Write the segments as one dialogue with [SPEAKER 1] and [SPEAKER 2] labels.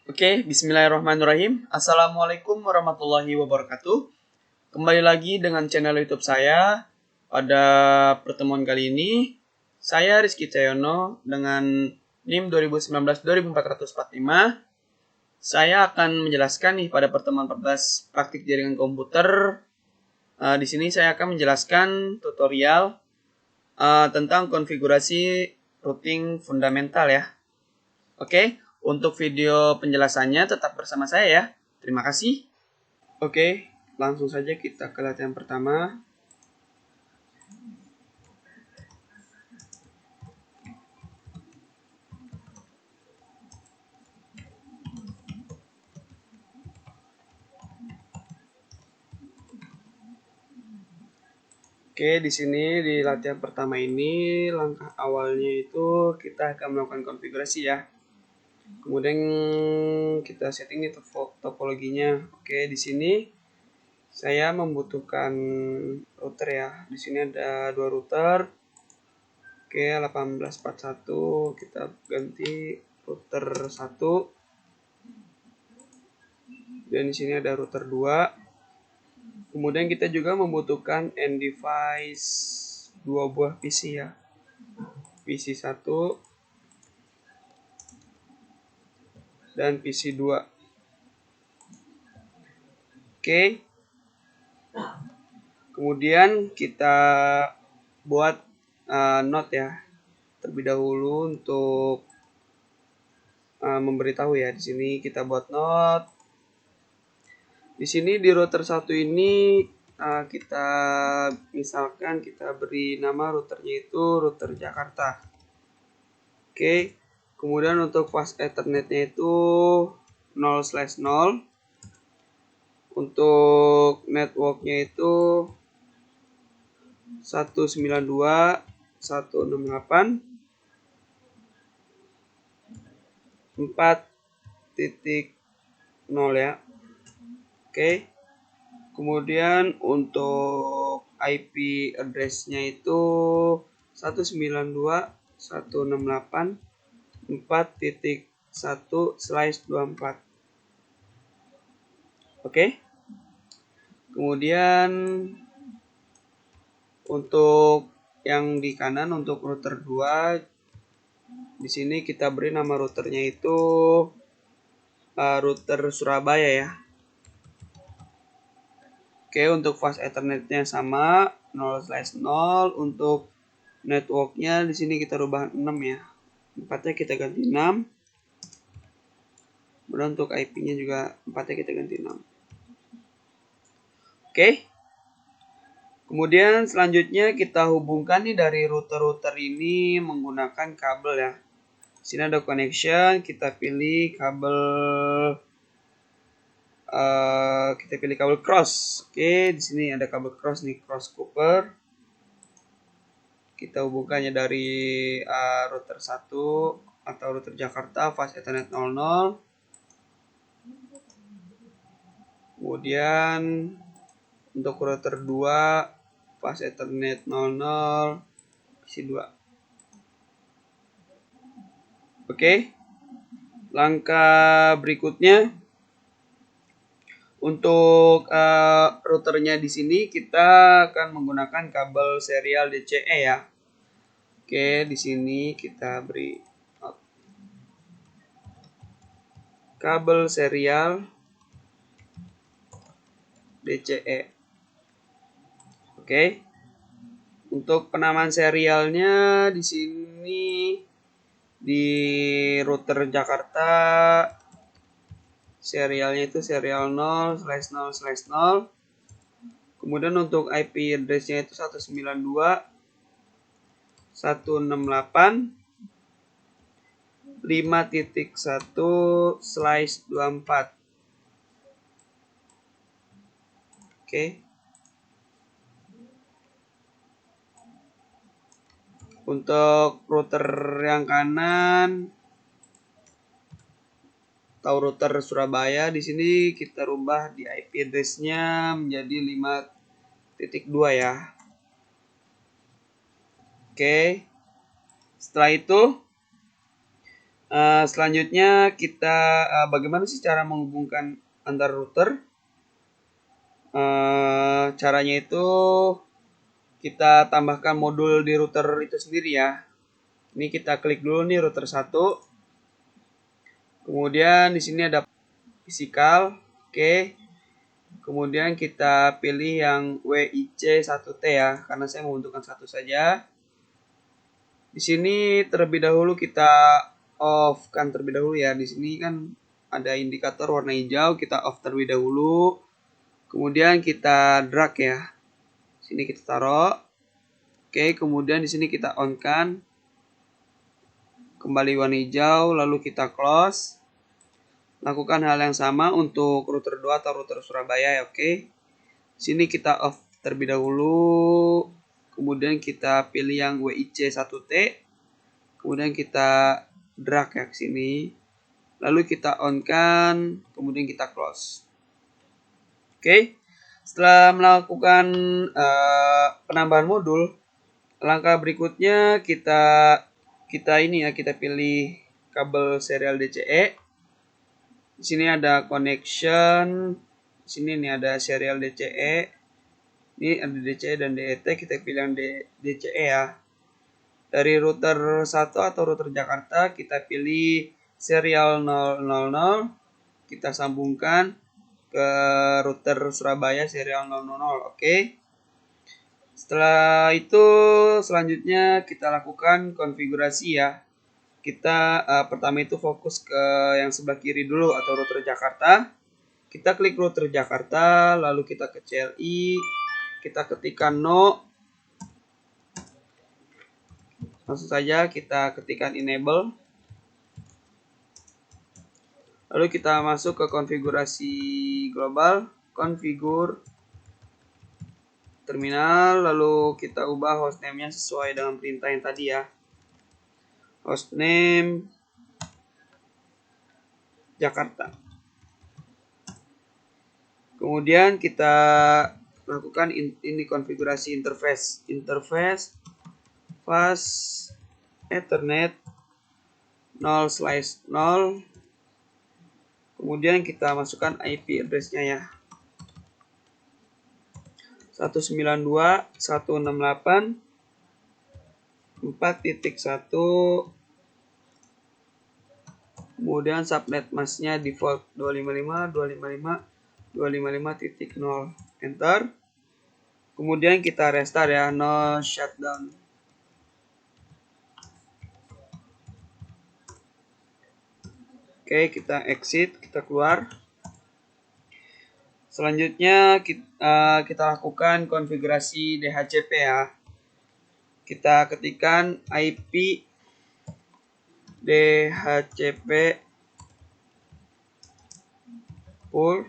[SPEAKER 1] Bismillahirrahmanirrahim. Assalamualaikum warahmatullahi wabarakatuh. Kembali lagi dengan channel YouTube saya. Pada pertemuan kali ini, saya Rizky Cahyono dengan NIM 2019-2445. Saya akan menjelaskan nih pada pertemuan 14 praktik jaringan komputer. Di sini saya akan menjelaskan tutorial tentang konfigurasi routing fundamental ya. Untuk video penjelasannya tetap bersama saya ya. Terima kasih. Langsung saja kita ke latihan pertama. Di sini di latihan pertama ini langkah awalnya itu kita akan melakukan konfigurasi ya. Kemudian kita setting nih topologinya. Di sini saya membutuhkan router ya. Di sini ada dua router. 1841 kita ganti router 1. Dan di sini ada router 2. Kemudian kita juga membutuhkan end device 2 buah PC ya. PC 1 dan PC 2. Kemudian kita buat node ya. Terlebih dahulu untuk memberitahu ya, di sini kita buat node. Di sini di router 1 ini kita misalkan kita beri nama routernya itu router Jakarta. Kemudian untuk fast ethernetnya itu 0/0. Untuk networknya itu 192.168.4.0 ya. Kemudian untuk IP address-nya itu 192.168.4.1/24. Kemudian untuk yang di kanan untuk router 2, di sini kita beri nama routernya itu router Surabaya ya. Untuk fast ethernetnya sama 0/0. Untuk networknya di sini kita rubah 6 ya. 4-nya kita ganti 6. Kemudian untuk IP-nya juga 4-nya kita ganti 6. Kemudian selanjutnya kita hubungkan nih dari router-router ini menggunakan kabel ya. Di sini ada connection, kita pilih kabel cross. Di sini ada kabel cross nih, cross copper. Kita hubungkannya dari router 1 atau router Jakarta fast ethernet 00. Kemudian untuk router 2 fast ethernet 00 PC 2. Langkah berikutnya untuk routernya di sini kita akan menggunakan kabel serial DCE ya. Di sini kita beri kabel serial DCE. Untuk penamaan serialnya di sini di router Jakarta serialnya itu serial 0/0/0. Kemudian untuk IP address-nya itu 192.168.5.1/24. Untuk router yang kanan atau router Surabaya, di sini kita rubah di IP address-nya menjadi 5.2 ya. Setelah itu Selanjutnya kita bagaimana sih cara menghubungkan antar router? Caranya itu kita tambahkan modul di router itu sendiri ya. Ini kita klik dulu nih router 1. Kemudian di sini ada physical, oke. Kemudian kita pilih yang WIC1T ya, karena saya membutuhkan satu saja. Di sini terlebih dahulu kita off kan terlebih dahulu ya. Di sini kan ada indikator warna hijau, kita off terlebih dahulu. Kemudian kita drag ya. Sini kita taruh. Oke, kemudian di sini kita on kan. Kembali warna hijau, lalu kita close. Lakukan hal yang sama untuk router 2 atau router Surabaya ya, oke. Sini kita off terlebih dahulu. Kemudian kita pilih yang WIC1T. Kemudian kita drag ya ke sini. Lalu kita on kan, kemudian kita close. Oke. Setelah melakukan penambahan modul, langkah berikutnya kita pilih kabel serial DCE. Di sini ada connection. Di sini nih ada serial DCE. Ini ada DCE dan DET, kita pilih yang DCE ya. Dari router 1 atau router Jakarta kita pilih serial 000, kita sambungkan ke router Surabaya serial 000, oke. Setelah itu selanjutnya kita lakukan konfigurasi ya. Kita pertama itu fokus ke yang sebelah kiri dulu atau router Jakarta. Kita klik router Jakarta, lalu kita ke CLI, kita ketikkan no. Langsung saja kita ketikkan enable. Lalu kita masuk ke konfigurasi global, configure terminal, lalu kita ubah hostname-nya sesuai dengan perintah yang tadi ya. Hostname Jakarta. Kemudian kita lakukan ini konfigurasi interface. Interface fast Ethernet 0/0. Kemudian kita masukkan IP address-nya ya. 192.168.4.1. Kemudian subnet mask-nya default 255.255.255.0. Enter. Kemudian kita restart ya, no shutdown. Oke, kita exit, kita keluar. Selanjutnya kita lakukan konfigurasi DHCP ya. Kita ketikkan IP DHCP pool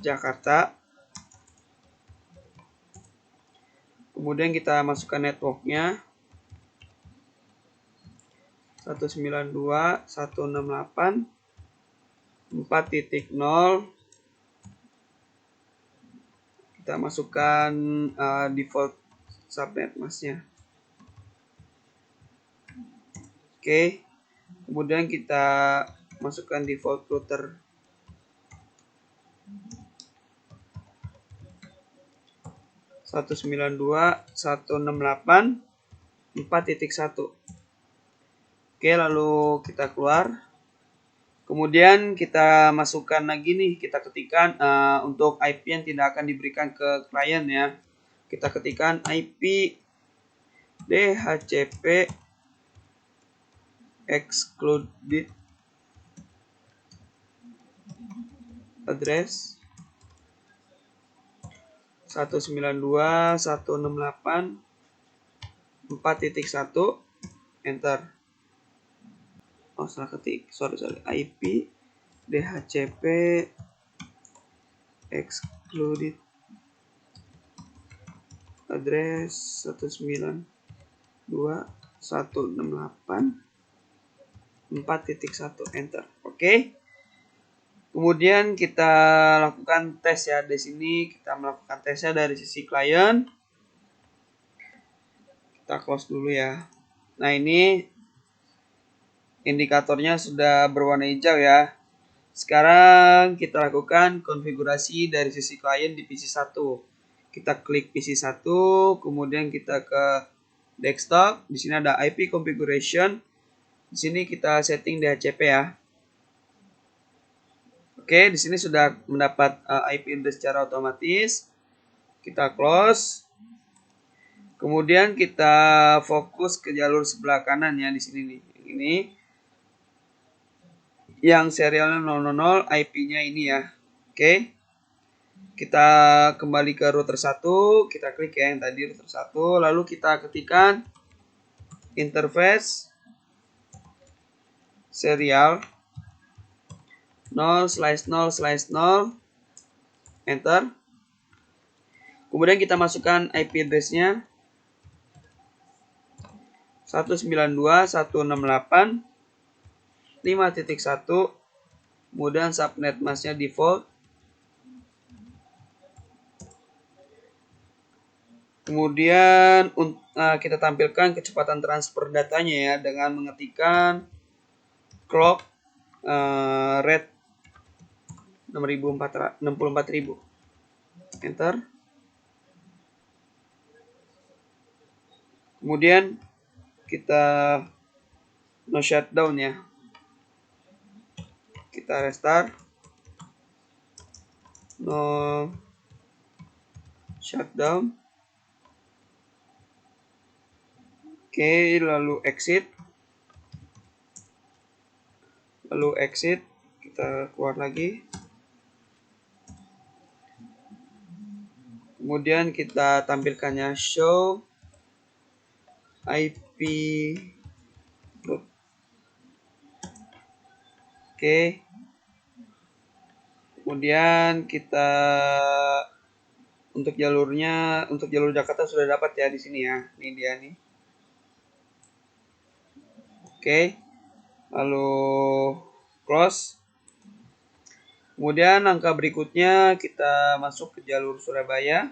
[SPEAKER 1] Jakarta. Kemudian kita masukkan networknya 192.168.4.0. Kita masukkan default subnet mask-nya. Oke. Kemudian kita masukkan default router. Satu 192.168.4.1. Oke, lalu kita keluar. Kemudian kita masukkan lagi nih, kita ketikkan untuk IP yang tidak akan diberikan ke klien ya. Kita ketikkan IP DHCP excluded address 192.168.4.1. Enter. Oh, salah ketik. Sorry. IP DHCP excluded address 192.168.4.1. Enter. Oke. Kemudian kita lakukan tes ya. Di sini kita melakukan tesnya dari sisi klien. Kita close dulu ya. Nah, ini indikatornya sudah berwarna hijau ya. Sekarang kita lakukan konfigurasi dari sisi klien di PC1. Kita klik PC1, kemudian kita ke desktop. Di sini ada IP configuration. Di sini kita setting DHCP ya. Oke, di sini sudah mendapat IP address secara otomatis. Kita close. Kemudian kita fokus ke jalur sebelah kanan ya di sini nih. Ini yang serialnya 000, IP-nya ini ya. Oke. Kita kembali ke router 1, kita klik ya yang tadi router 1, lalu kita ketikkan interface serial 0/0/0, enter. Kemudian kita masukkan IP address-nya 192.168.5.1, kemudian subnet masknya default. Kemudian kita tampilkan kecepatan transfer datanya ya dengan mengetikkan clock rate 64.000. Enter. Kemudian kita no shutdown ya. Kita restart. No shutdown. Oke, lalu exit. Kita keluar lagi. Kemudian kita tampilkannya show IP root. Oke. Kemudian kita untuk jalur Jakarta sudah dapat ya di sini ya. Ini dia nih. Oke. Lalu close. Kemudian langkah berikutnya kita masuk ke jalur Surabaya.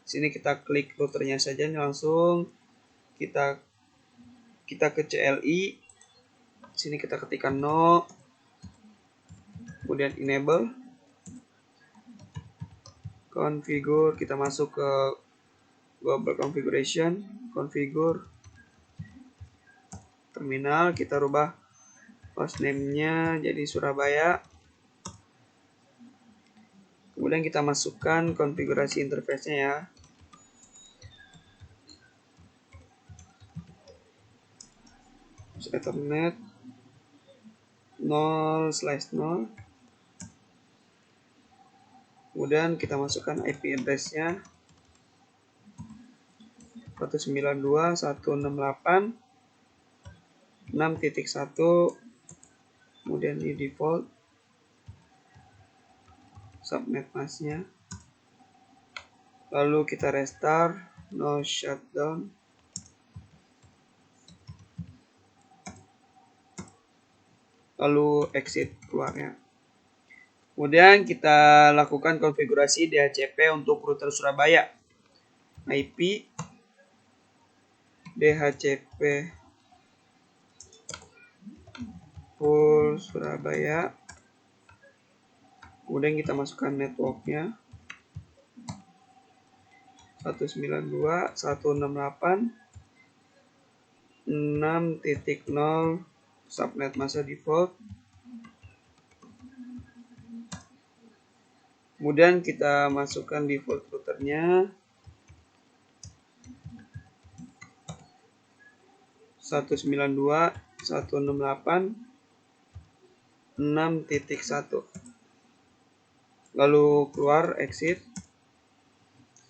[SPEAKER 1] Sini kita klik routernya saja nih langsung. Kita ke CLI. Sini kita ketikkan no. Kemudian enable. Configure, kita masuk ke global configuration, configure terminal, kita rubah hostname-nya jadi Surabaya. Kemudian kita masukkan konfigurasi interface-nya ya. Ethernet 0/0. Kemudian kita masukkan IP address-nya 192.168.6.1, kemudian di default subnet masknya, lalu kita restart, no shutdown, lalu exit keluarnya. Kemudian kita lakukan konfigurasi DHCP untuk router Surabaya. IP DHCP full Surabaya. Kemudian kita masukkan networknya 192.168.6.0 subnet masa default. Kemudian kita masukkan default routernya 192.168.6.1, lalu keluar exit.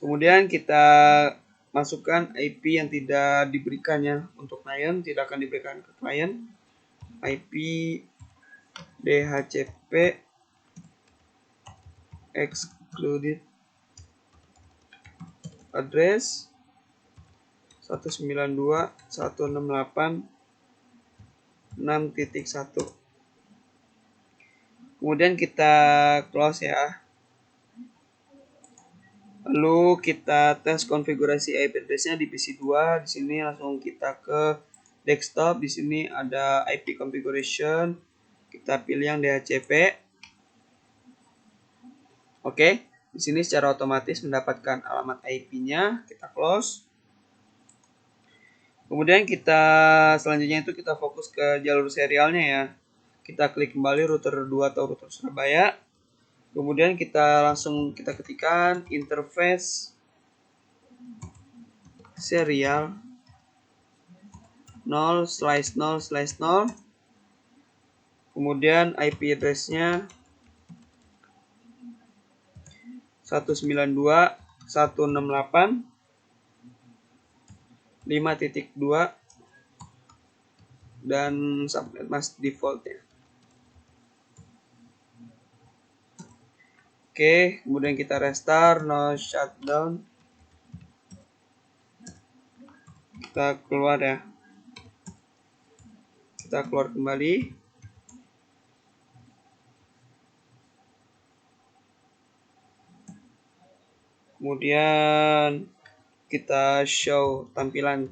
[SPEAKER 1] Kemudian kita masukkan IP yang tidak diberikannya untuk client, tidak akan diberikan ke client. IP DHCP excluded address 192.168.6.1. Kemudian kita close ya. Lalu kita tes konfigurasi IP address-nya di PC2. Di sini langsung kita ke desktop. Di sini ada IP configuration. Kita pilih yang DHCP. Oke, di sini secara otomatis mendapatkan alamat IP-nya. Kita close. Kemudian selanjutnya itu kita fokus ke jalur serialnya ya. Kita klik kembali router 2 atau router Surabaya. Kemudian kita ketikkan interface serial 0/0/0. Kemudian IP address-nya 192.168.5.2 dan subnet mask default-nya. Oke, kemudian kita restart, no shutdown. Kita keluar ya. Kita keluar kembali. Kemudian kita show tampilan.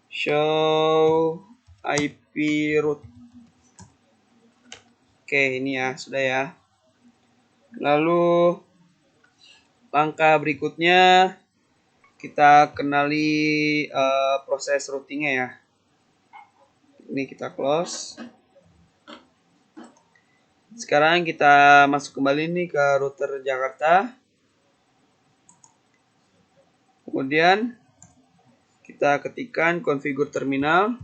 [SPEAKER 1] Show IP root. Oke, ini ya, sudah ya. Lalu langkah berikutnya kita kenali proses routingnya ya. Ini kita close. Sekarang kita masuk kembali nih ke router Jakarta. Kemudian kita ketikkan configure terminal.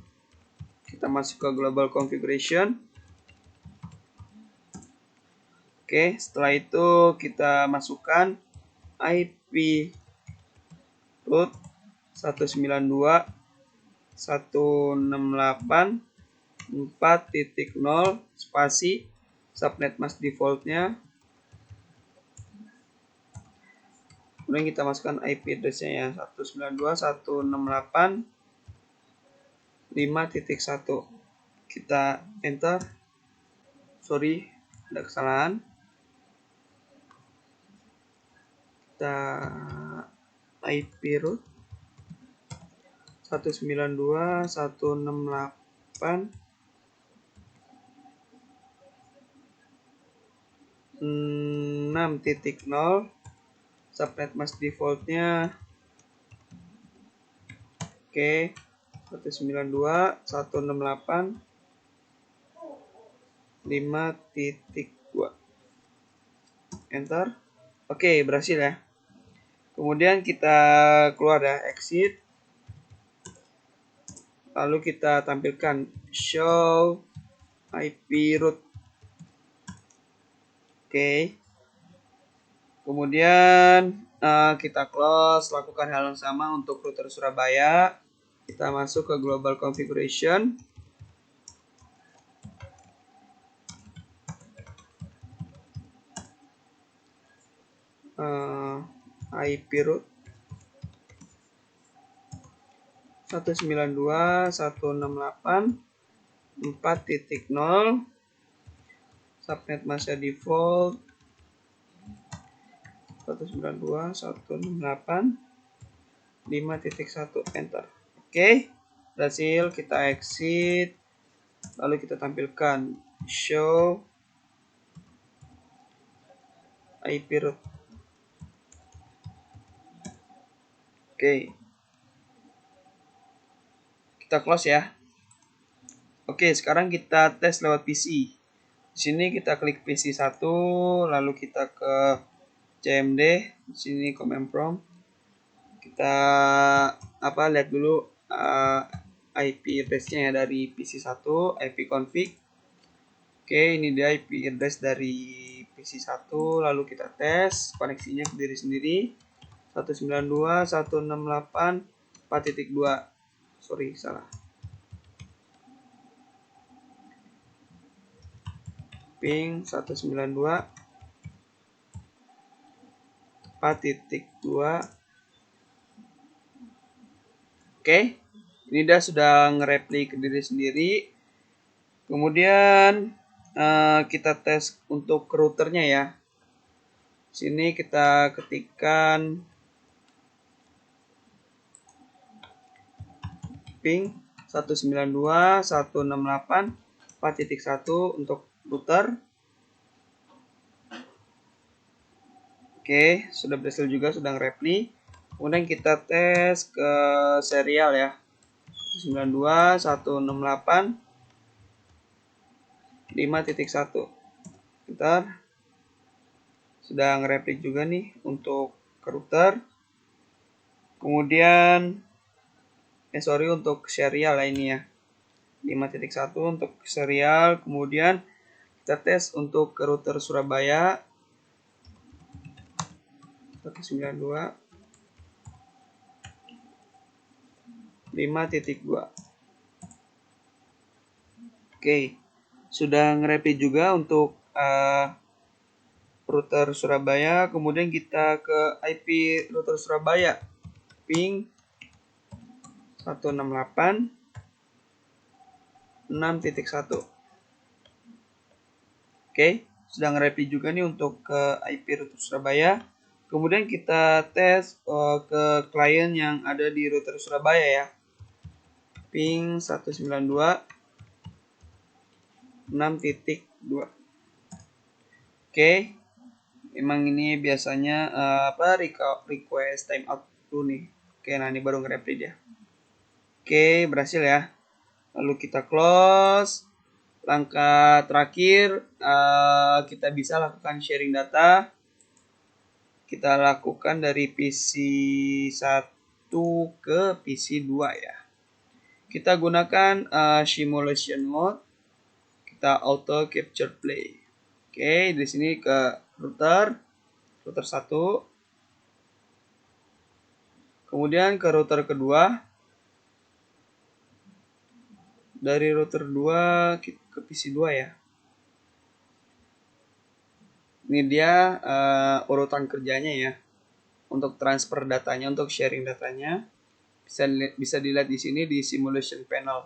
[SPEAKER 1] Kita masuk ke global configuration. Oke, setelah itu kita masukkan IP root 192.168.4.0 spasi subnet mask default-nya. Kemudian kita masukkan IP address-nya ya, 192.168.5.1. Kita enter. Sorry, ada kesalahan. Kita IP root 192.168.6.0 subnet mask default-nya. Oke, 192.168.5.2. Enter. Oke, berhasil ya. Kemudian kita keluar ya, exit. Lalu kita tampilkan show IP root. Oke. Kemudian kita close, lakukan hal yang sama untuk router Surabaya. Kita masuk ke global configuration. IP root 192.168.4.0 subnet mask default 192.168.5.1. Enter. Oke, berhasil. Kita exit. Lalu kita tampilkan show IP root. Oke. Kita close ya. Oke, sekarang kita tes lewat PC. Di sini kita klik PC 1, lalu kita ke CMD, di sini command prompt. Kita lihat dulu IP address-nya ya dari PC 1, IP config. Oke, ini dia IP address dari PC 1, lalu kita tes koneksinya ke diri sendiri. 192.168.4.2. Sorry, salah. Ping 192.4.2. Oke, ini dia sudah nge-reply ke diri sendiri. Kemudian kita tes untuk routernya ya. Sini kita ketikkan ping 192.168.4.1 untuk router. Oke, sudah berhasil juga, sudah nge-repli. Kemudian kita tes ke serial ya. 192.168.5.1. Bentar. Sudah nge-repli juga nih untuk ke router. Kemudian untuk serial lah ini ya. 5.1 untuk serial. Kemudian kita tes untuk ke router Surabaya 192 5.2. Oke, sudah nge-repeat juga untuk router Surabaya. Kemudian kita ke IP router Surabaya, ping 168.6.1. Oke, sudah nge-repeat juga nih untuk ke IP router Surabaya. Kemudian kita tes ke klien yang ada di router Surabaya ya, ping 192.6.2. Oke, emang ini biasanya request timeout dulu nih. Oke, nah ini baru nge-repeat ya. Oke, berhasil ya. Lalu kita close. Langkah terakhir, kita bisa lakukan sharing data. Kita lakukan dari PC 1 ke PC 2 ya. Kita gunakan simulation mode. Kita auto capture play. Oke, di sini ke router 1. Kemudian ke router kedua. Dari router 2 ke PC 2 ya. Ini dia urutan kerjanya ya. Untuk transfer datanya, untuk sharing datanya. Bisa dilihat di sini di simulation panel.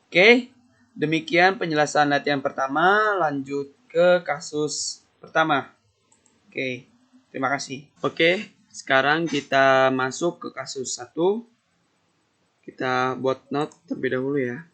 [SPEAKER 1] Oke, demikian penjelasan latihan pertama. Lanjut ke kasus pertama. Oke, terima kasih. Oke, sekarang kita masuk ke kasus 1. Kita buat note terlebih dahulu ya.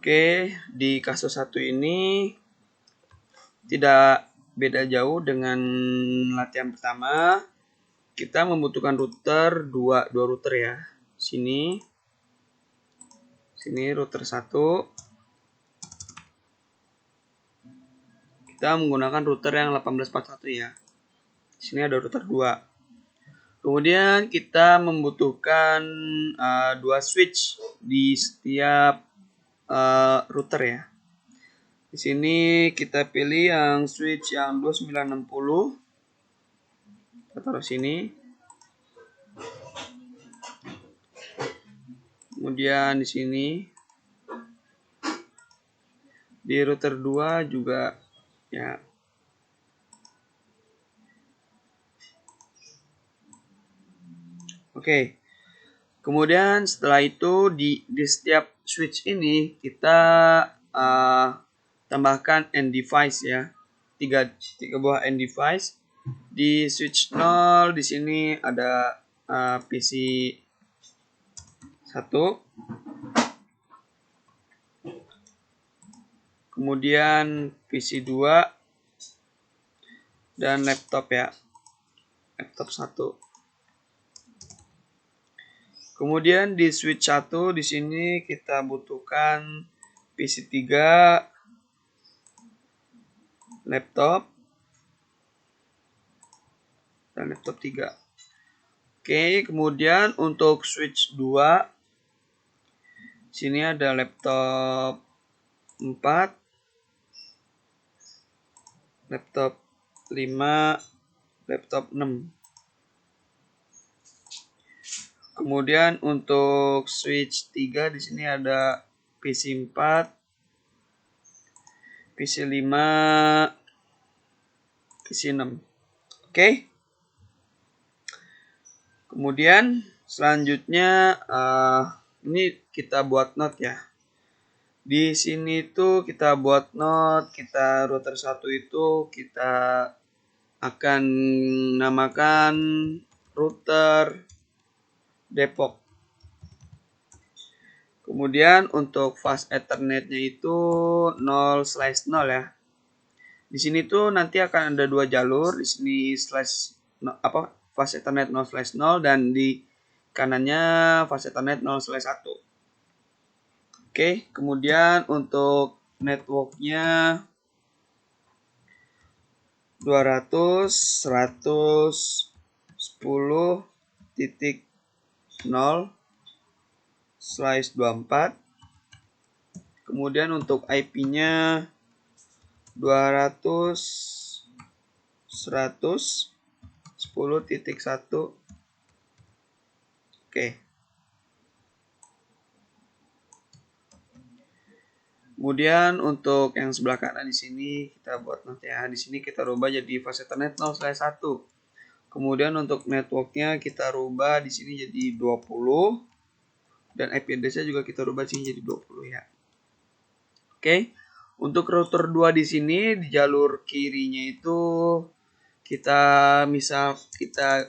[SPEAKER 1] Oke, di kasus 1 ini tidak beda jauh dengan latihan pertama. Kita membutuhkan router, dua router ya. Sini router 1. Kita menggunakan router yang 1841 ya. Sini ada router 2. Kemudian kita membutuhkan 2 switch di setiap router ya. Di sini kita pilih yang switch yang 2960. Kita taruh sini. Kemudian di sini di router 2 juga ya. Oke. Kemudian setelah itu di setiap switch ini kita tambahkan end device ya. 3 buah end device. Di switch 0 di sini ada PC 1. Kemudian PC 2 dan laptop ya. Laptop 1. Kemudian di switch 1 di sini kita butuhkan PC 3, laptop dan laptop 3. Oke, kemudian untuk switch 2 sini ada laptop 4, laptop 5, laptop 6. Kemudian untuk switch 3 di sini ada PC 4, PC 5, PC 6. Oke. Kemudian selanjutnya ini kita buat note ya. Di sini tuh kita buat note, kita router 1 itu kita akan namakan router Depok. Kemudian untuk fast Ethernet-nya itu 0/0 ya. Di sini tuh nanti akan ada dua jalur, di sini fast Ethernet 0/0 dan di kanannya fast Ethernet 0/1. Oke, kemudian untuk networknya 200.110.0/24. Kemudian untuk IP-nya 200.110.1. Oke. Kemudian untuk yang sebelah kanan di sini kita buat note ya. Di sini kita rubah jadi fast Ethernet 0/1. Kemudian untuk networknya kita rubah di sini jadi 20 dan IP address-nya juga kita rubah sini jadi 20 ya. Oke. Untuk router 2 di sini di jalur kirinya itu kita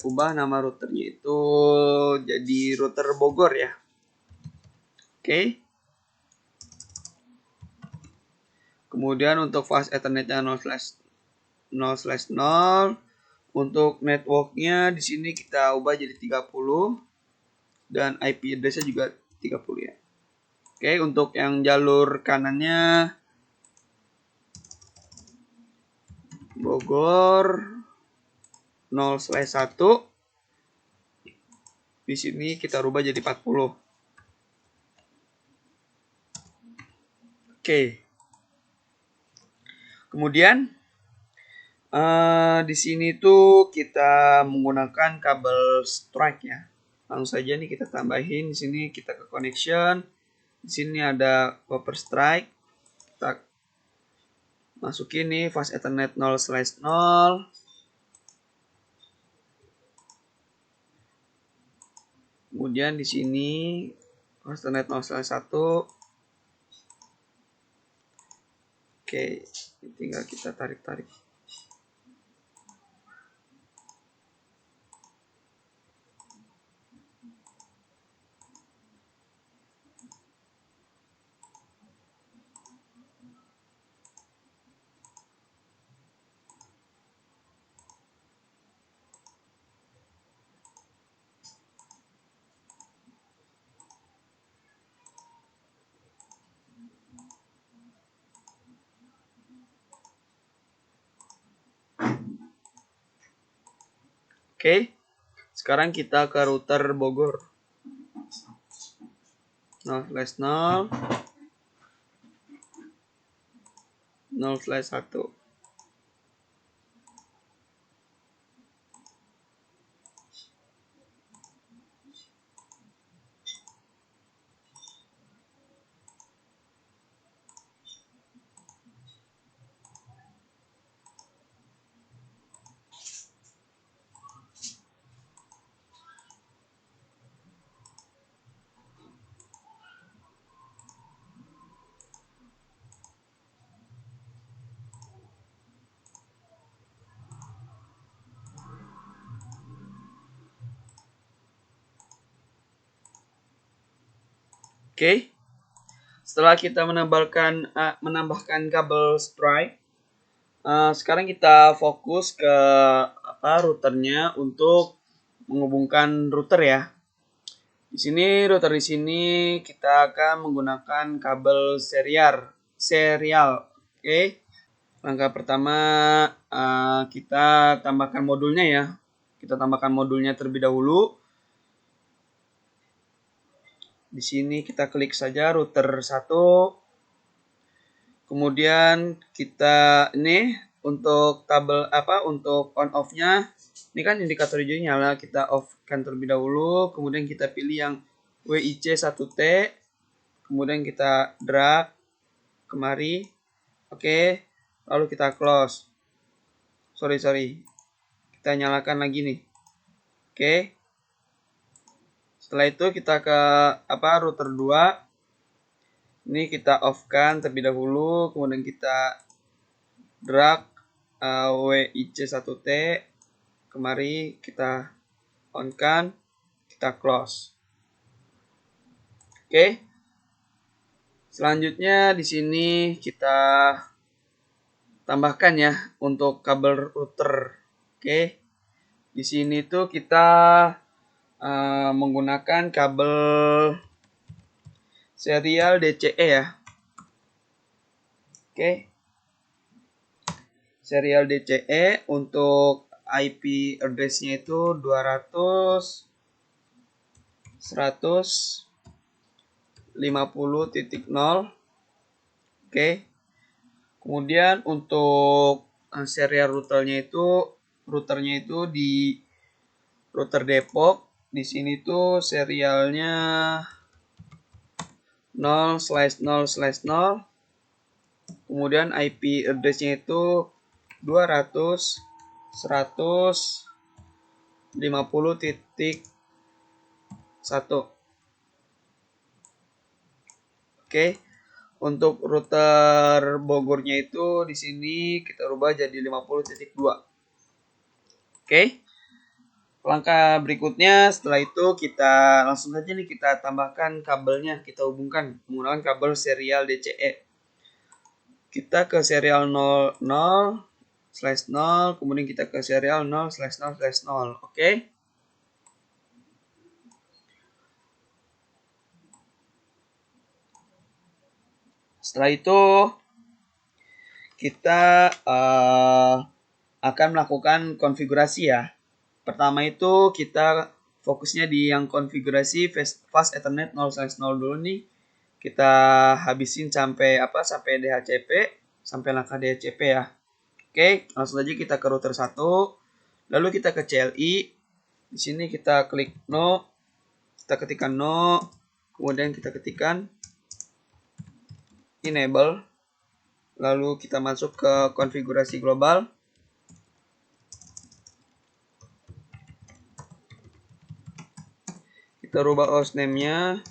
[SPEAKER 1] ubah nama routernya itu jadi router Bogor ya. Oke. Kemudian untuk fast Ethernet-nya 0/0. Untuk networknya di sini kita ubah jadi 30 dan IP address-nya juga 30 ya. Oke, untuk yang jalur kanannya Bogor 0/1. Di sini kita rubah jadi 40. Oke. Kemudian di sini tuh kita menggunakan kabel strike ya. Langsung saja nih kita tambahin di sini, kita ke connection. Di sini ada copper strike. Kita masukin nih fast Ethernet 0/0. Kemudian di sini fast Ethernet 0/1. Oke, tinggal kita tarik-tarik. Oke, sekarang kita ke router Bogor 0/0 0/1. Oke, setelah kita menambahkan kabel strike, sekarang kita fokus ke routernya untuk menghubungkan router ya. Di sini router di sini kita akan menggunakan kabel serial. Oke. Langkah pertama kita tambahkan modulnya ya. Kita tambahkan modulnya terlebih dahulu. Di sini kita klik saja router 1. Kemudian kita ini untuk untuk on off-nya. Ini kan indikator hijau nyala, kita off-kan terlebih dahulu. Kemudian kita pilih yang WIC 1T. Kemudian kita drag kemari. Oke. Lalu kita close. Sorry. Kita nyalakan lagi nih. Oke. Setelah itu kita ke router 2. Ini kita off-kan terlebih dahulu, kemudian kita drag WIC1T kemari, kita on-kan, kita close. Oke. Selanjutnya di sini kita tambahkan ya untuk kabel router. Oke. Di sini tuh kita menggunakan kabel serial DCE ya. Oke. Serial DCE untuk IP address-nya itu 200 150.0. Oke. Kemudian untuk serial routernya itu di router Depok. Di sini tuh serialnya 0/0/0. Kemudian IP address-nya itu 200 150.1. Oke. Untuk router Bogornya itu di sini kita rubah jadi 50.2. Oke. Langkah berikutnya setelah itu kita langsung saja nih kita tambahkan kabelnya, kita hubungkan menggunakan kabel serial DCE. Kita ke serial 00/0, kemudian kita ke serial 0/0/0. Oke. Setelah itu kita akan melakukan konfigurasi ya. Pertama itu kita fokusnya di yang konfigurasi fast Ethernet 0/0 dulu nih. Kita habisin sampai sampai DHCP, sampai langkah DHCP ya. Oke, langsung aja kita ke router 1. Lalu kita ke CLI. Di sini kita klik no. Kita ketikkan no. Kemudian kita ketikkan enable. Lalu kita masuk ke konfigurasi global. Kita rubah hostname-nya.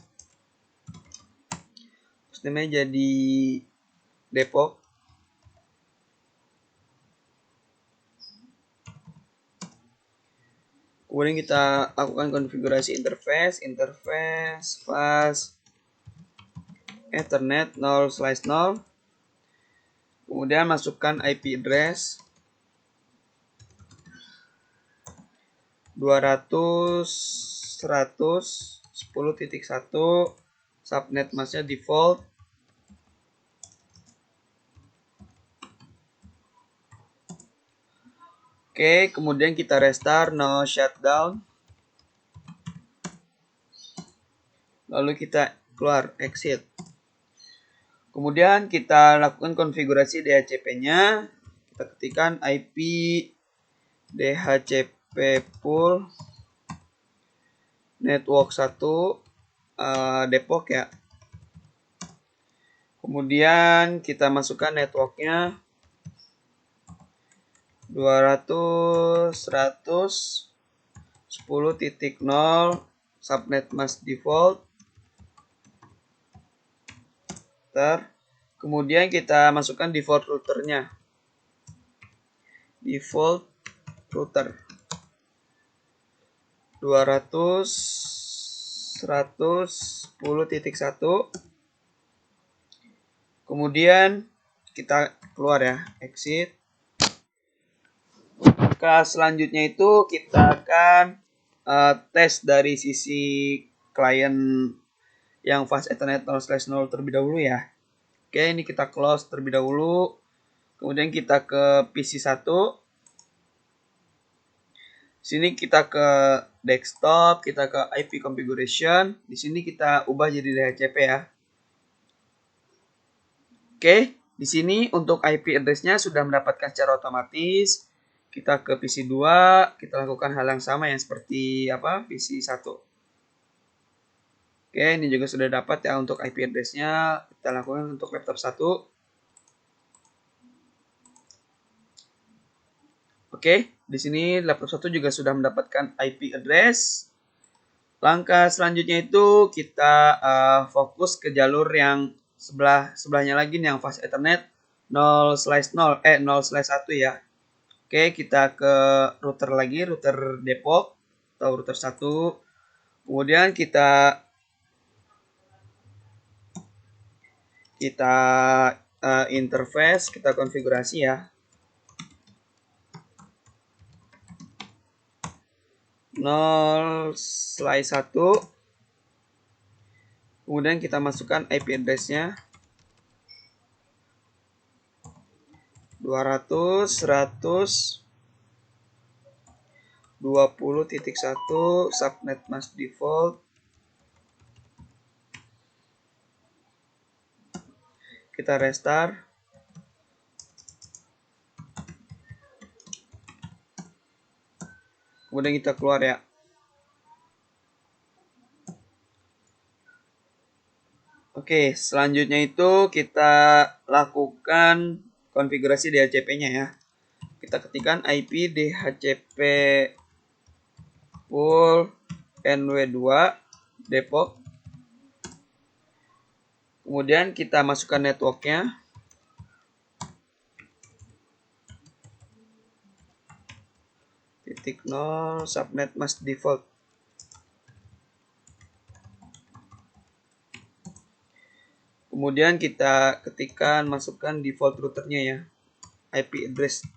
[SPEAKER 1] Hostname-nya jadi Depok. Kemudian kita lakukan konfigurasi interface fast Ethernet 0/0. Kemudian masukkan IP address 200.110.1, subnet masknya default. Oke, kemudian kita restart no shutdown. Lalu kita keluar exit. Kemudian kita lakukan konfigurasi DHCP-nya. Kita ketikkan IP DHCP pool network 1 Depok ya. Kemudian kita masukkan networknya 200.110.0 subnet mask default. Kemudian kita masukkan default routernya. Default router 200.110.1. Kemudian kita keluar ya, exit. Maka selanjutnya itu kita akan tes dari sisi klien yang fast Ethernet 0/0 terlebih dahulu ya. Oke, ini kita close terlebih dahulu. Kemudian kita ke PC 1. Sini kita ke desktop, kita ke IP configuration. Di sini kita ubah jadi DHCP ya. Oke, di sini untuk IP address-nya sudah mendapatkan secara otomatis. Kita ke PC 2, kita lakukan hal yang sama yang seperti PC 1. Oke, ini juga sudah dapat ya untuk IP address-nya. Kita lakukan untuk laptop 1. Oke, di sini laptop 1 juga sudah mendapatkan IP address. Langkah selanjutnya itu kita fokus ke jalur yang sebelahnya lagi nih, yang fast Ethernet 0/0 0/1 ya. Oke, kita ke router lagi, router Depok atau router 1. Kemudian kita interface, kita konfigurasi ya. 0/1. Kemudian kita masukkan IP address-nya 200.120.1 subnet mask default. Kita restart. Kemudian kita keluar ya. Oke, selanjutnya itu kita lakukan konfigurasi DHCP-nya ya. Kita ketikkan IP DHCP full NW2 Depok. Kemudian kita masukkan networknya. .0 subnet mask default. Kemudian kita ketikkan, masukkan default routernya ya, IP address.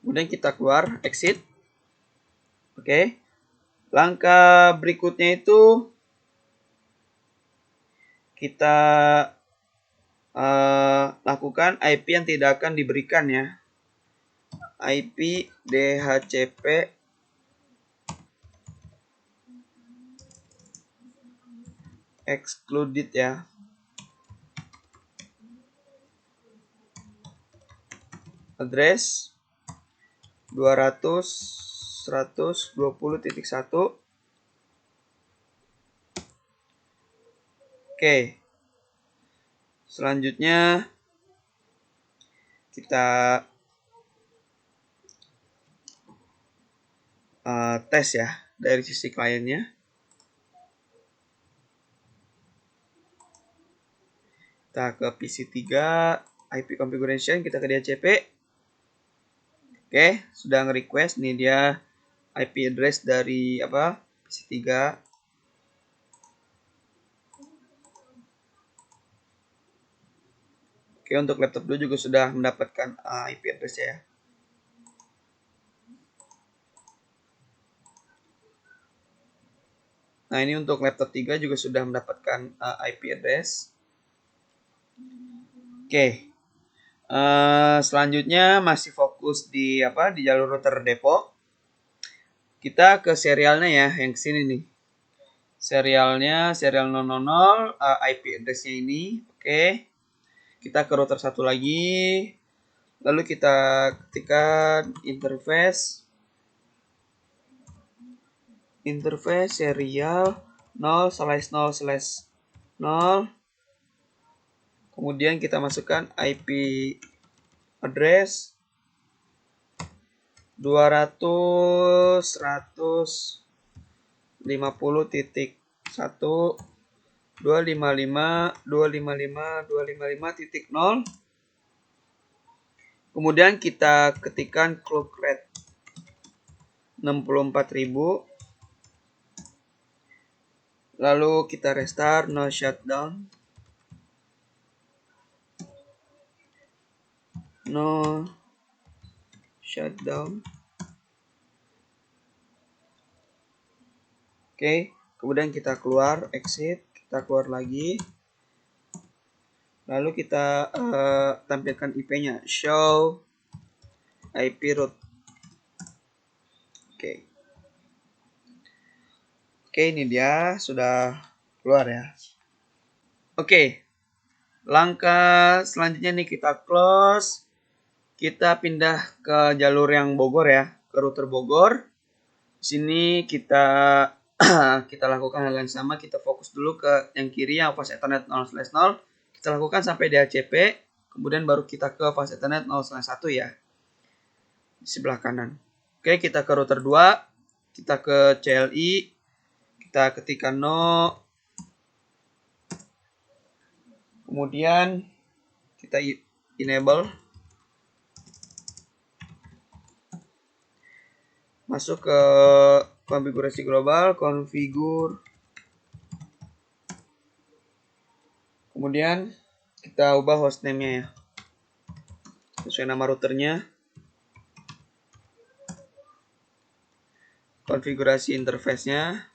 [SPEAKER 1] Kemudian kita keluar, exit. Oke. Langkah berikutnya itu kita lakukan IP yang tidak akan diberikan ya. IP DHCP excluded ya. Address 200.120.1. Oke. Selanjutnya kita tes ya dari sisi kliennya. Kita ke PC3, IP configuration, kita ke DHCP. Oke, sudah nge-request nih dia IP address dari PC3. Oke, untuk laptop 2 juga sudah mendapatkan IP address ya. Nah, ini untuk laptop 3 juga sudah mendapatkan IP address. Oke. Selanjutnya masih fokus di jalur router Depok. Kita ke serialnya ya, yang sini nih. Serialnya serial 000, IP address-nya ini. Oke. Kita ke router 1 lagi. Lalu kita ketikkan interface serial 0/0/0. Kemudian kita masukkan IP address 200.150.1 255.255.255.0. Kemudian kita ketikkan clock rate 64.000. Lalu kita restart, no shutdown. No shutdown. Oke, kemudian kita keluar, exit, kita keluar lagi. Lalu kita tampilkan IP-nya, show IP route. Oke. Oke, ini dia sudah keluar ya. Oke. Langkah selanjutnya nih kita close. Kita pindah ke jalur yang Bogor ya, ke router Bogor. Di sini kita lakukan hal yang sama, kita fokus dulu ke yang kiri yang fast Ethernet 0/0. Kita lakukan sampai DHCP. kemudian baru kita ke fast Ethernet 0/1 ya, di sebelah kanan. Oke, kita ke router 2, kita ke CLI, kita ketikkan no, kemudian kita enable, masuk ke konfigurasi global, konfigur, kemudian kita ubah hostname-nya ya, sesuai nama routernya, konfigurasi interface-nya,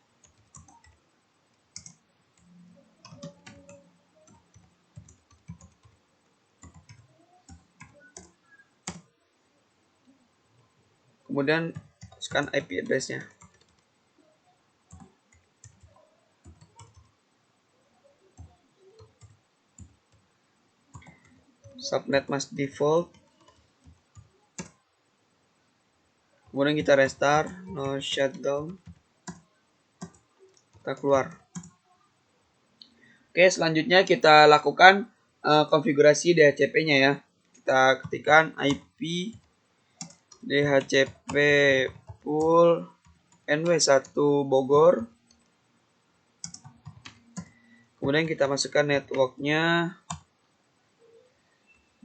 [SPEAKER 1] kemudian masukkan IP address-nya. Subnet mask default. Kemudian kita restart, no shutdown. Kita keluar. Oke, selanjutnya kita lakukan konfigurasi DHCP-nya ya. Kita ketikkan IP DHCP pool NW1 Bogor. Kemudian kita masukkan networknya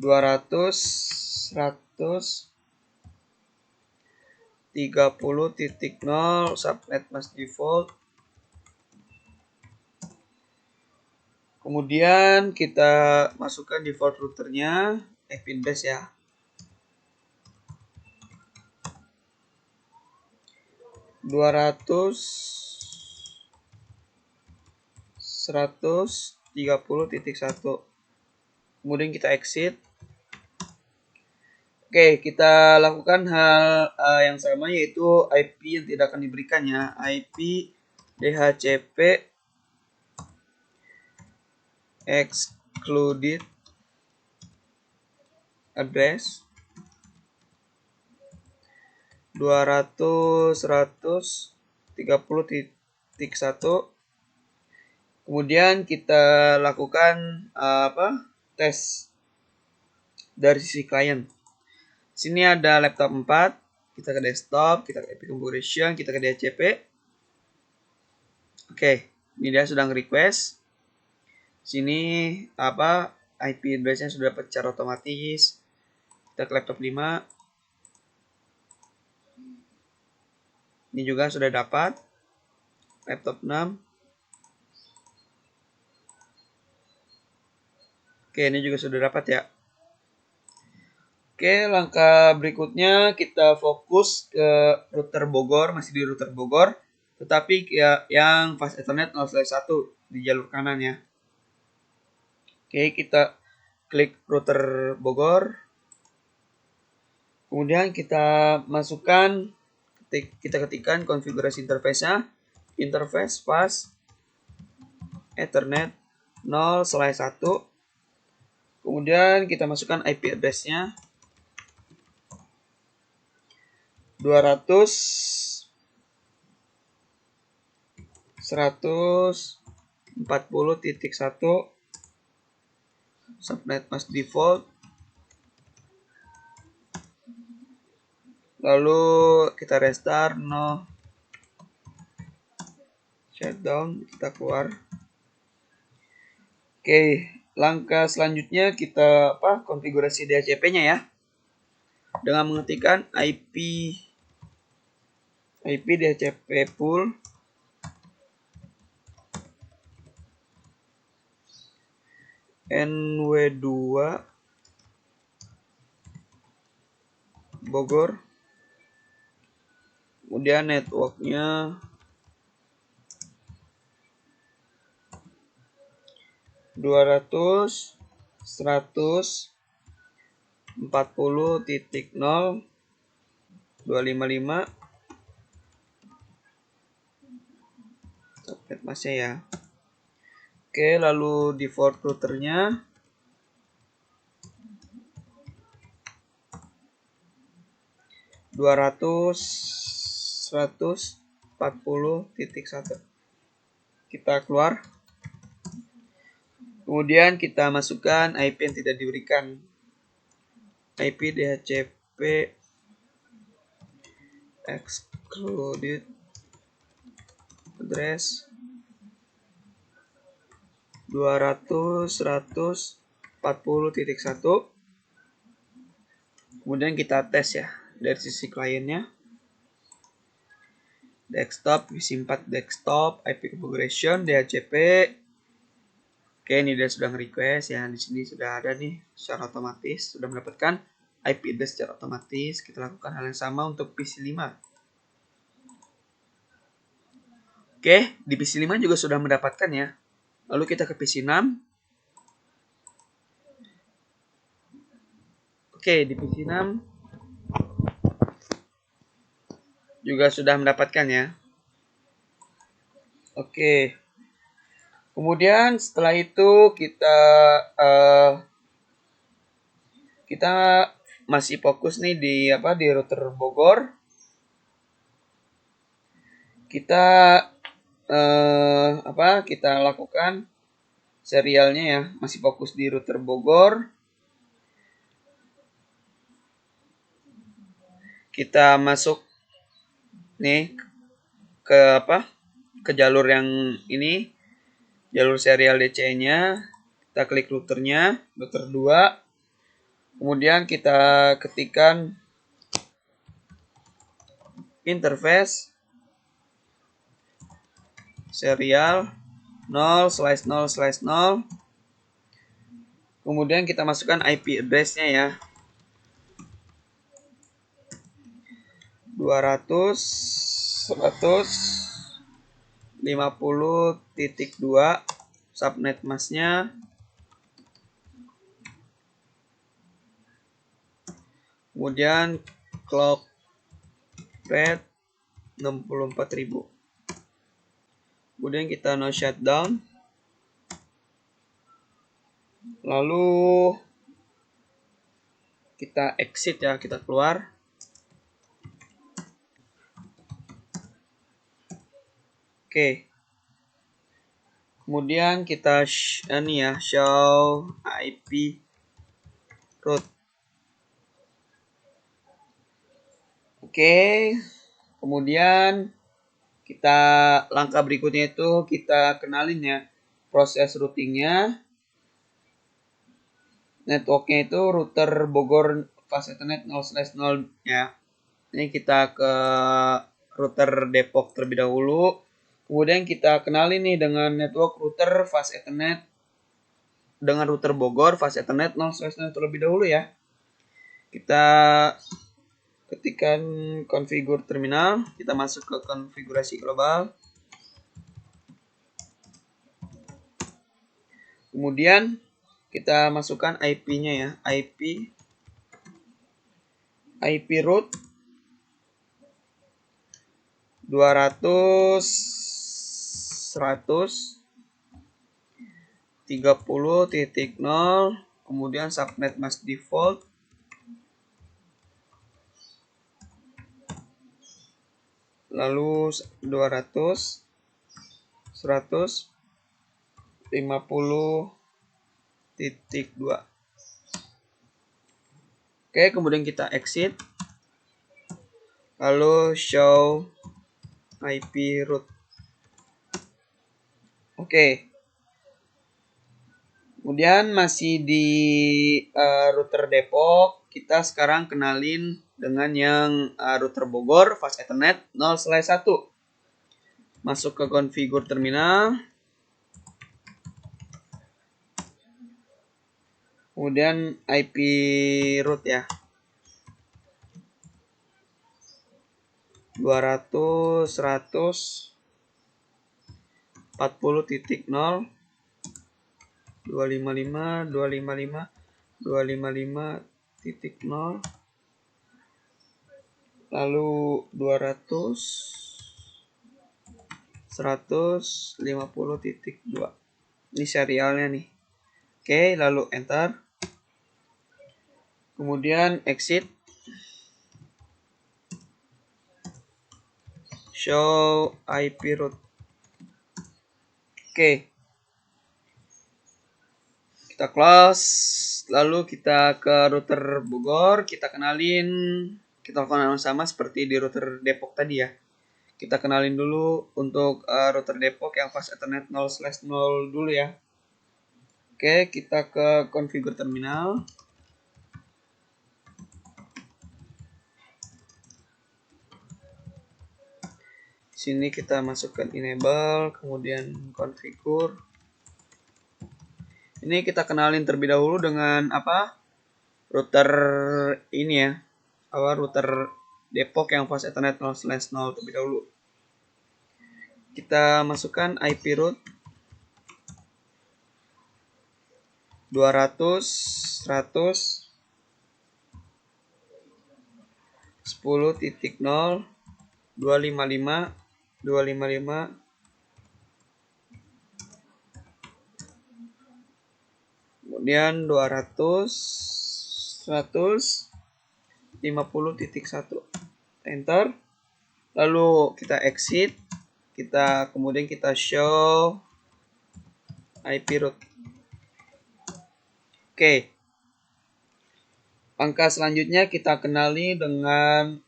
[SPEAKER 1] 200.130.0 subnet mask default. Kemudian kita masukkan default routernya, IP address ya. 200.130.1. Kemudian kita exit. Oke, kita lakukan hal yang sama, yaitu IP yang tidak akan diberikan ya. IP DHCP excluded address 200.130.1. Kemudian kita lakukan tes dari sisi klien. Sini ada laptop 4, kita ke desktop, kita ke IP configuration, kita ke DHCP. Oke, ini dia sudah request. Sini IP address-nya sudah dapat secara otomatis. Kita ke laptop 5. Ini juga sudah dapat. Laptop 6. Oke, ini juga sudah dapat ya. Oke, langkah berikutnya kita fokus ke router Bogor, masih di router Bogor, tetapi ya yang fast Ethernet 0/1 di jalur kanan ya. Oke, kita klik router Bogor. Kemudian kita masukkan, kita ketikkan konfigurasi interface-nya, interface fast Ethernet 0/1. Kemudian kita masukkan IP address-nya 200.140.1 subnet mask default. Lalu kita restart, no shutdown, kita keluar. Oke, langkah selanjutnya kita konfigurasi DHCP-nya ya. Dengan mengetikkan IP DHCP pool NW2 Bogor. Kemudian networknya 200.140.0.255 subnet masknya ya. Oke, lalu default routernya 200.140.1. Kita keluar. Kemudian kita masukkan IP yang tidak diberikan. IP DHCP excluded address 200.140.1. Kemudian kita tes ya dari sisi kliennya. Desktop, visi4 desktop, IP configuration, DHCP. Oke, ini dia sudah request ya. Di sini sudah ada nih secara otomatis, sudah mendapatkan IP address secara otomatis. Kita lakukan hal yang sama untuk PC5. Oke, di PC5 juga sudah mendapatkan ya. Lalu kita ke PC6. Oke, di PC6 juga sudah mendapatkan ya. Oke. Kemudian setelah itu kita masih fokus nih di router Bogor. Kita kita lakukan serialnya ya, masih fokus di router Bogor. Kita masuk nih ke jalur yang ini, jalur serial DC-nya. Kita klik routernya, router 2. Kemudian kita ketikkan interface serial 0/0/0. Kemudian kita masukkan IP address-nya ya. 200.150.2 subnet masknya. Kemudian clock rate 64.000. Kemudian kita no shutdown. Lalu kita exit ya, kita keluar. Oke. Kemudian kita show IP route. Oke. Kemudian langkah berikutnya itu kita kenalin ya proses routingnya. Networknya itu router Bogor Fast Ethernet 0/0 ya. Ini kita ke router Depok terlebih dahulu. Kemudian kita kenalin nih dengan network router Fast Ethernet dengan router Bogor Fast Ethernet 0/0 terlebih dahulu ya. Kita ketikkan configure terminal, kita masuk ke konfigurasi global. Kemudian kita masukkan IP-nya ya, IP route 200.130.0, kemudian subnet mask default, lalu 200.150.2. Oke, kemudian kita exit. Lalu show IP route. Oke. Kemudian masih di router Depok, kita sekarang kenalin dengan yang router Bogor Fast Ethernet 0/1. Masuk ke configure terminal. Kemudian IP route ya. 200.140.0, 255.255.255.0, lalu 200.150.2. Ini serialnya nih. Oke, lalu enter. Kemudian exit. Show IP route. Oke. Kita close, lalu kita ke router Bogor, kita kenalin, kita lakukan sama seperti di router Depok tadi ya. Kita kenalin dulu untuk router Depok yang fast Ethernet 0/0 dulu ya. Oke, kita ke configure terminal. Sini kita masukkan enable, kemudian configure. Ini kita kenalin terlebih dahulu dengan apa? Router ini ya. Router Depok yang fast Ethernet 0/0 terlebih dahulu. Kita masukkan IP root 200 100 10.0 255 255 kemudian 200 100 50.1 enter, lalu kita exit, kemudian kita show IP root. Oke, langkah selanjutnya kita kenali dengan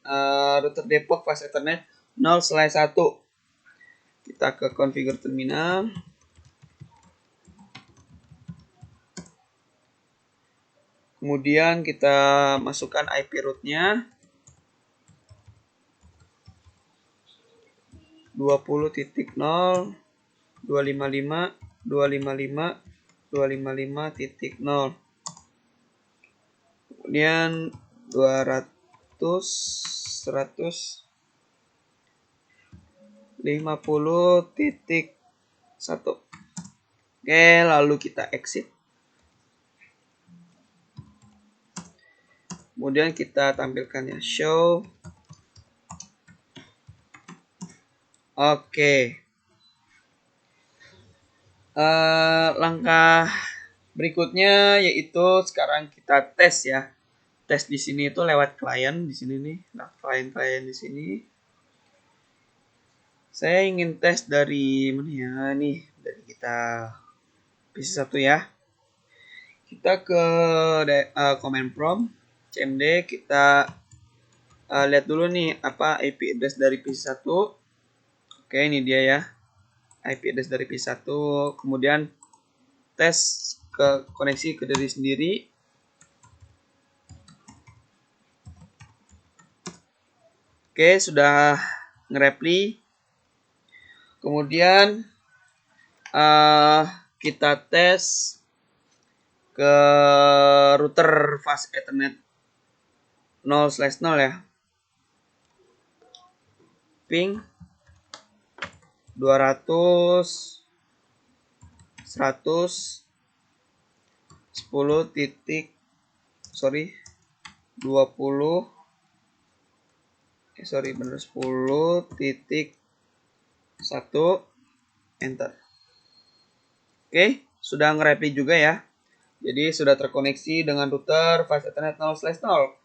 [SPEAKER 1] router Depok fast Ethernet 0/1. Kita ke configure terminal. Kemudian kita masukkan IP root-nya 20.0 255 255 255.0. Kemudian 200 100 50.1. Oke, lalu kita exit. Kemudian kita tampilkan ya show. Oke. Langkah berikutnya yaitu sekarang kita tes ya. Tes di sini itu lewat klien di sini nih. Nah, klien di sini. Saya ingin tes dari mana ya? Nih, dari kita PC1 ya. Kita ke command prompt cmd, kita lihat dulu nih apa IP address dari PC1. Oke, ini dia ya. IP address dari PC1. Kemudian tes ke koneksi ke diri sendiri. Oke, sudah nge-reply. Kemudian kita tes ke router fast Ethernet 0/0 ya. Ping 200 100 10 titik 20 10.1 enter. Oke, sudah nge-reply juga ya. Jadi sudah terkoneksi dengan router fast Ethernet 0/0.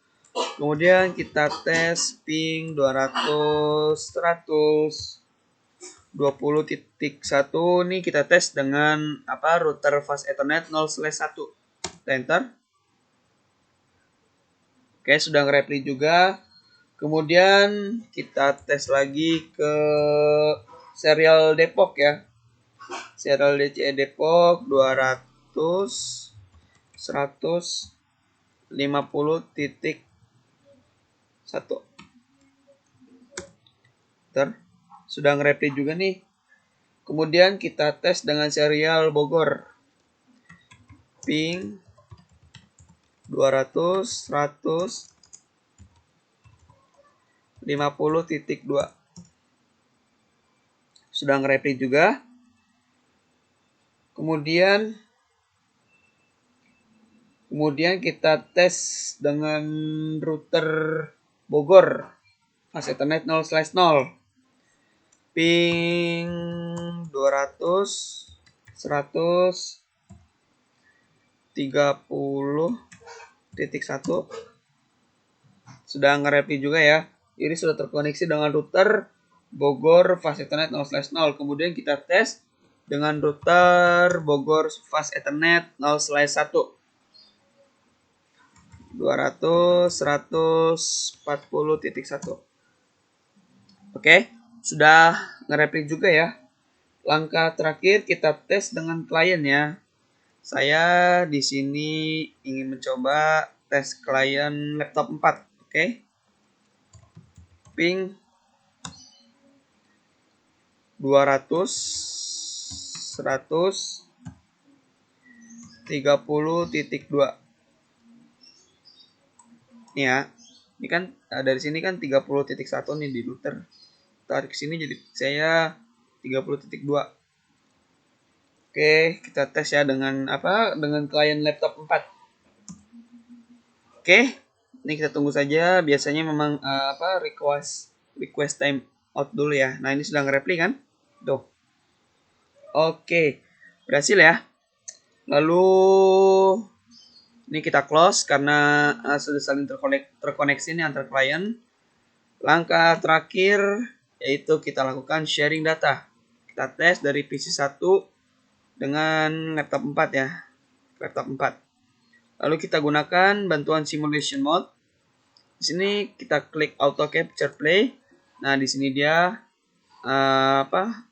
[SPEAKER 1] Kemudian kita tes ping 200 100 20.1. Ini kita tes dengan apa? Router fast Ethernet 0/1. Enter. Oke, sudah nge-reply juga. Kemudian kita tes lagi ke serial Depok ya. Serial DCE Depok 200 100 50.1. Sudah nge-reply juga nih. Kemudian kita tes dengan serial Bogor. Ping 200 100 50.2. Sudah nge-reply juga. Kemudian kita tes dengan router Bogor fast Ethernet 0/0. Ping 200 100 30.1. Sudah nge-reply juga ya. Ini sudah terkoneksi dengan router Bogor fast Ethernet 0/0. Kemudian kita tes dengan router Bogor Fast Ethernet 0/1 200.140.1. Oke, sudah nge-replik juga ya. Langkah terakhir kita tes dengan klien ya. Saya di sini ingin mencoba tes klien laptop 4, oke. Ping 200 130.2. Nih ya. Ini kan dari sini kan 30.1 nih di router. Tarik sini jadi saya 30.2. Oke, kita tes ya dengan dengan klien laptop 4. Oke, ini kita tunggu saja. Biasanya memang request time out dulu ya. Nah, ini sudah nge-reply kan? Tuh. Oke, berhasil ya. Lalu ini kita close karena sudah saling terkoneksi nih antar klien. Langkah terakhir yaitu kita lakukan sharing data. Kita tes dari PC 1 dengan laptop 4 ya. Laptop 4. Lalu kita gunakan bantuan simulation mode. Di sini kita klik auto capture play. Nah, di sini dia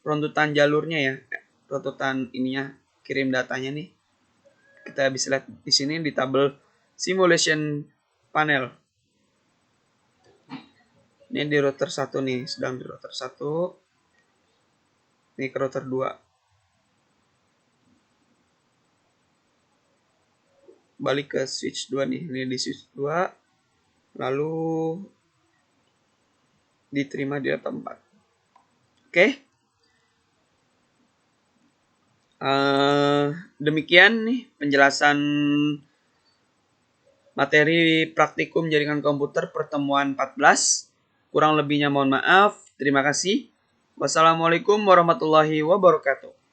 [SPEAKER 1] runtutan jalurnya ya. Runtutan ininya, kirim datanya nih. Kita bisa lihat di sini di tabel simulation panel. Ini di router 1 nih, sedang di router 1. Ini ke router 2. Balik ke switch 2 nih. Ini di switch 2. Lalu diterima di laptop 4. Oke. Demikian nih penjelasan materi praktikum jaringan komputer pertemuan 14. Kurang lebihnya mohon maaf. Terima kasih. Wassalamualaikum warahmatullahi wabarakatuh.